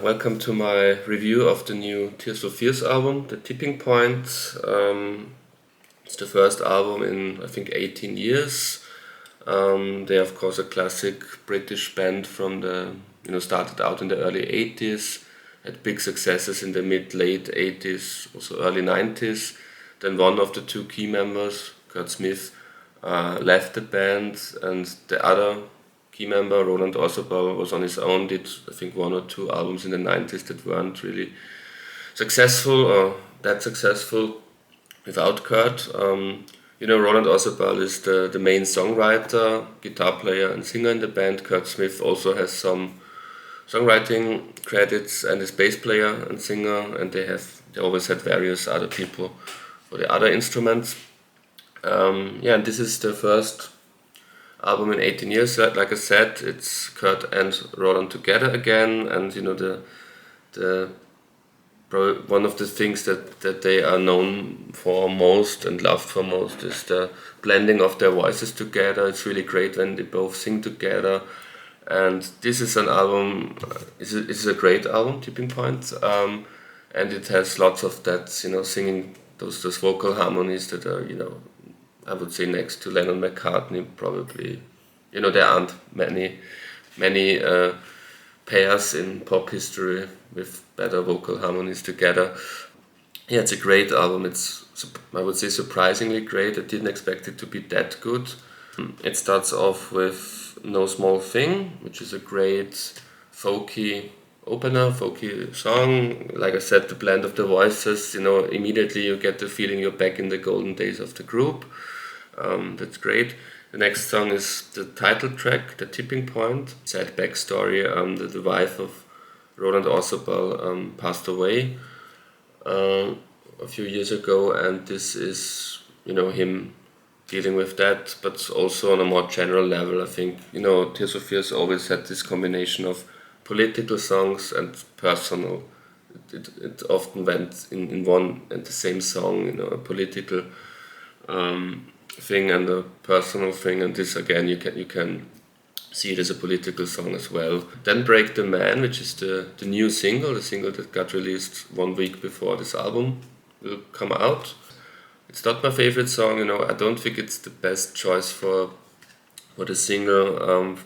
Welcome to my review of the new Tears for Fears album, The Tipping Point. It's the first album in, I think, 18 years. They're, of course, a classic British band from started out in the early 80s, had big successes in the mid-late 80s, also early 90s. Then one of the two key members, Kurt Smith, left the band, and the other key member, Roland Orzabal, was on his own, did I think one or two albums in the 90s that weren't really successful or that successful without Kurt. Roland Orzabal is the main songwriter, guitar player and singer in the band. Kurt Smith also has some songwriting credits and is bass player and singer, and they always had various other people for the other instruments. And this is the first album in 18 years. Like I said, it's Kurt and Roland together again, and one of the things that they are known for most and loved for most is the blending of their voices together. It's really great when they both sing together, and this is an album. It's a great album, Tipping Point, and it has lots of that, singing those vocal harmonies that are, I would say next to Lennon McCartney, probably. There aren't many pairs in pop history with better vocal harmonies together. Yeah, it's a great album. It's, I would say, surprisingly great. I didn't expect it to be that good. It starts off with No Small Thing, which is a great folky opener, folky song. Like I said, the blend of the voices, immediately you get the feeling you're back in the golden days of the group. That's great. The next song is the title track, The Tipping Point. Sad backstory, the wife of Roland Orzabal passed away a few years ago, and this is, him dealing with that, but also on a more general level. I think, Tears for Fears always had this combination of political songs and personal. It often went in one and the same song, a political thing and a personal thing, and this again you can see it as a political song as well. Then Break the Man, which is the new single, the single that got released 1 week before this album will come out. It's not my favorite song, I don't think it's the best choice for the single.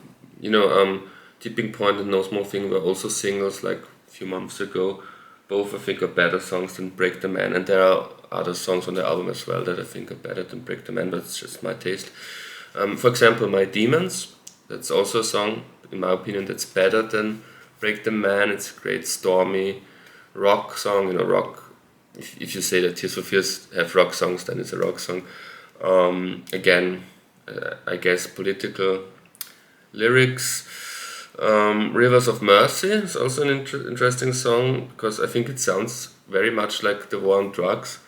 Tipping Point and No Small Thing were also singles like a few months ago. Both I think are better songs than Break the Man, and there are other songs on the album as well that I think are better than Break the Man, but it's just my taste. For example, My Demons, that's also a song, in my opinion, that's better than Break the Man. It's a great stormy rock song, rock. If you say that Tears for Fears have rock songs, then it's a rock song. I guess political lyrics. Rivers of Mercy is also an interesting song, because I think it sounds very much like The War on Drugs,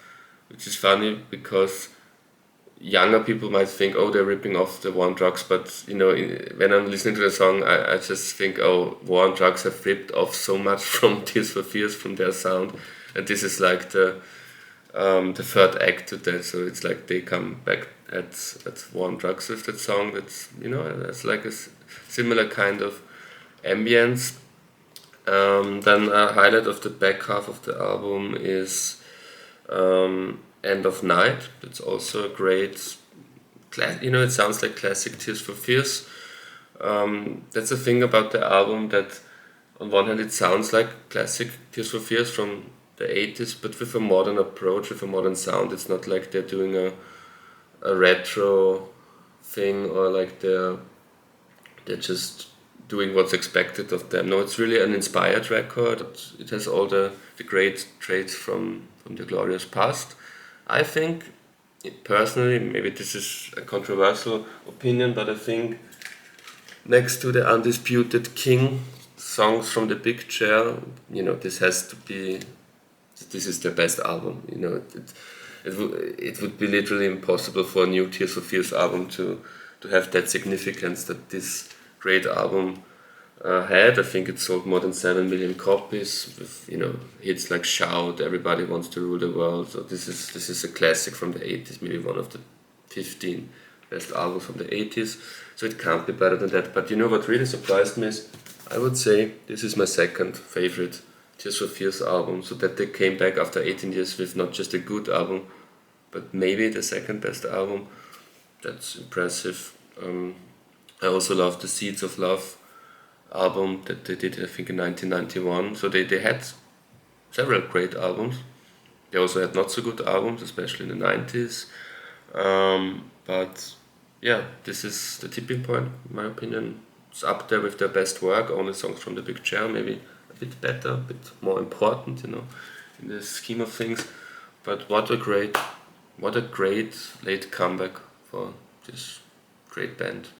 which is funny because younger people might think, oh, they're ripping off The War on Drugs, but when I'm listening to the song, I just think, oh, War on Drugs have ripped off so much from Tears for Fears, from their sound, and this is like the third act to that, so it's like they come back at War on Drugs with that song. That's it's like a similar kind of ambience. Then a highlight of the back half of the album is End of Night. That's also a great, it sounds like classic Tears for Fears. That's the thing about the album, that on one hand it sounds like classic Tears for Fears from the 80s, but with a modern approach, with a modern sound. It's not like they're doing a retro thing, or like they're just doing what's expected of them. No, it's really an inspired record. It has all the great traits from the glorious past. I think, personally, maybe this is a controversial opinion, but I think next to the Undisputed King songs from the Big Chair, this is their best album. It would be literally impossible for a new Tears for Fears album to have that significance that this great album had. I think it sold more than 7 million copies with hits like Shout, Everybody Wants to Rule the World. So this is a classic from the 80s, maybe one of the 15 best albums from the 80s. So it can't be better than that. But what really surprised me is I would say this is my second favorite Tears for Fears album, so that they came back after 18 years with not just a good album, but maybe the second best album. That's impressive. I also love the Seeds of Love album that they did, I think, in 1991. So they had several great albums. They also had not so good albums, especially in the 90s. But yeah, this is the tipping point, in my opinion. It's up there with their best work. Only Songs from the Big Chair, maybe a bit better, a bit more important, in the scheme of things. But what a great late comeback for this great band.